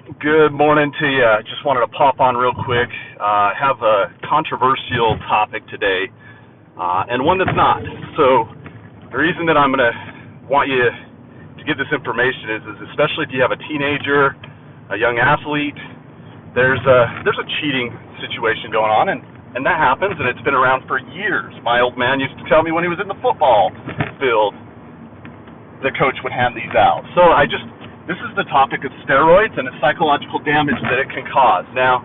Good morning to you. I just wanted to pop on real quick. Have a controversial topic today, and one that's not. So the reason that I'm going to want you to get this information is especially if you have a teenager, a young athlete, there's a cheating situation going on, and that happens, and it's been around for years. My old man used to tell me when he was in the football field, the coach would hand these out. So this is the topic of steroids and the psychological damage that it can cause. Now,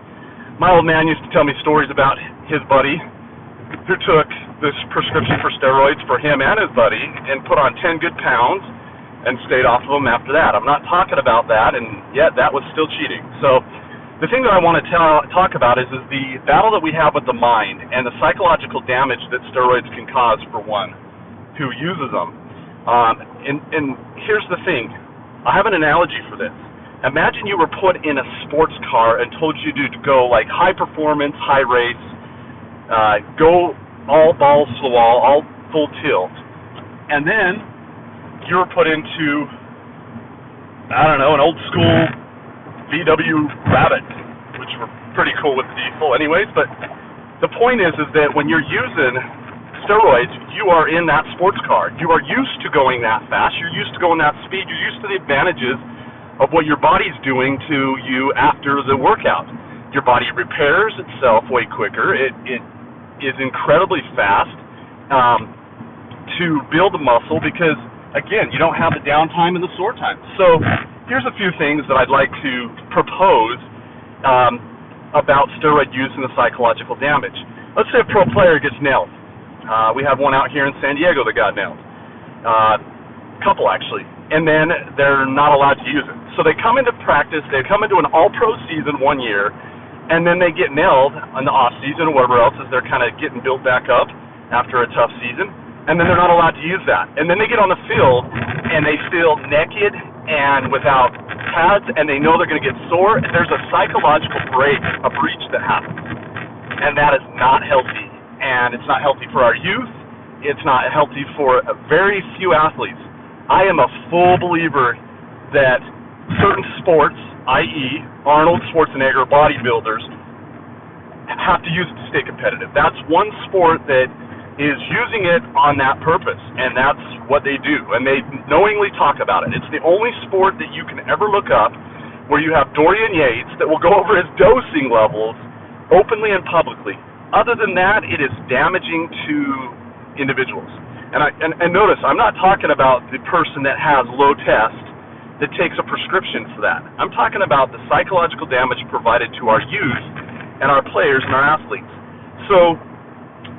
my old man used to tell me stories about his buddy who took this prescription for steroids for him and his buddy and put on 10 good pounds and stayed off of them after that. I'm not talking about that, and yet that was still cheating. So the thing that I want to talk about is the battle that we have with the mind and the psychological damage that steroids can cause for one who uses them. And here's the thing. I have an analogy for this. Imagine you were put in a sports car and told you to go like high performance, high race, go all balls to the wall, all full tilt. And then you were put into, I don't know, an old school VW Rabbit, which were pretty cool with the diesel anyways. But the point is that when you're using steroids, you are in that sports car. You are used to going that fast. You're used to going that speed. You're used to the advantages of what your body's doing to you after the workout. Your body repairs itself way quicker. It is incredibly fast to build the muscle because, again, you don't have the downtime and the sore time. So here's a few things that I'd like to propose about steroid use and the psychological damage. Let's say a pro player gets nailed. We had one out here in San Diego that got nailed. Couple, actually. And then they're not allowed to use it. So they come into practice, they come into an all-pro season 1 year, and then they get nailed in the off-season or whatever else as they're kind of getting built back up after a tough season, and then they're not allowed to use that. And then they get on the field, and they feel naked and without pads, and they know they're going to get sore. There's a psychological breach that happens, and that is not healthy. And it's not healthy for our youth. It's not healthy for very few athletes. I am a full believer that certain sports, i.e. Arnold Schwarzenegger bodybuilders, have to use it to stay competitive. That's one sport that is using it on that purpose, and that's what they do, and they knowingly talk about it. It's the only sport that you can ever look up where you have Dorian Yates that will go over his dosing levels openly and publicly. Other than that, it is damaging to individuals. And notice, I'm not talking about the person that has low test that takes a prescription for that. I'm talking about the psychological damage provided to our youth and our players and our athletes. So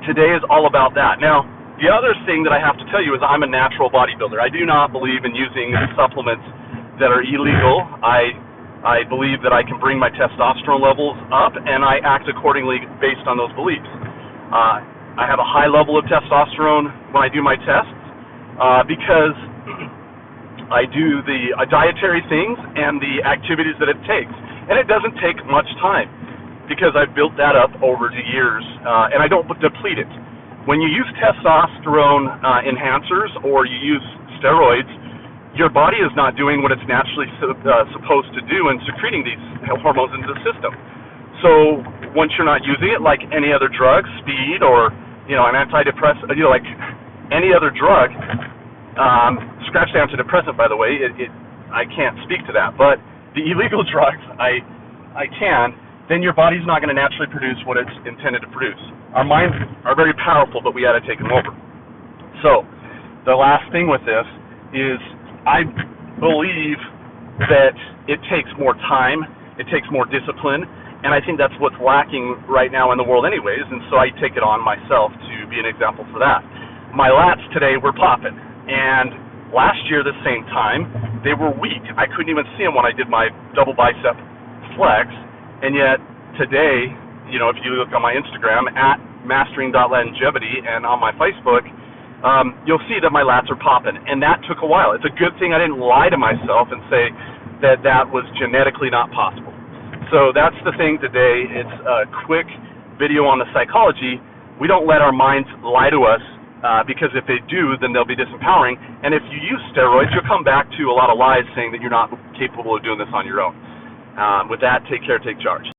today is all about that. Now, the other thing that I have to tell you is I'm a natural bodybuilder. I do not believe in using supplements that are illegal. I believe that I can bring my testosterone levels up, and I act accordingly based on those beliefs. I have a high level of testosterone when I do my tests because I do the dietary things and the activities that it takes. And it doesn't take much time because I've built that up over the years, and I don't deplete it. When you use testosterone enhancers or you use steroids, your body is not doing what it's naturally supposed to do and secreting these hormones into the system. So once you're not using it, like any other drug, speed or an antidepressant, like any other drug, scratch the antidepressant, by the way, I can't speak to that, but the illegal drugs, I can, then your body's not going to naturally produce what it's intended to produce. Our minds are very powerful, but we got to take them over. So the last thing with this is I believe that it takes more time, it takes more discipline, and I think that's what's lacking right now in the world anyways, and so I take it on myself to be an example for that. My lats today were popping, and last year the same time, they were weak. I couldn't even see them when I did my double bicep flex, and yet today, if you look on my Instagram, at mastering.longevity, and on my Facebook, you'll see that my lats are popping, and that took a while. It's a good thing I didn't lie to myself and say that was genetically not possible. So that's the thing today. It's a quick video on the psychology. We don't let our minds lie to us because if they do, then they'll be disempowering. And if you use steroids, you'll come back to a lot of lies saying that you're not capable of doing this on your own. With that, take care, take charge.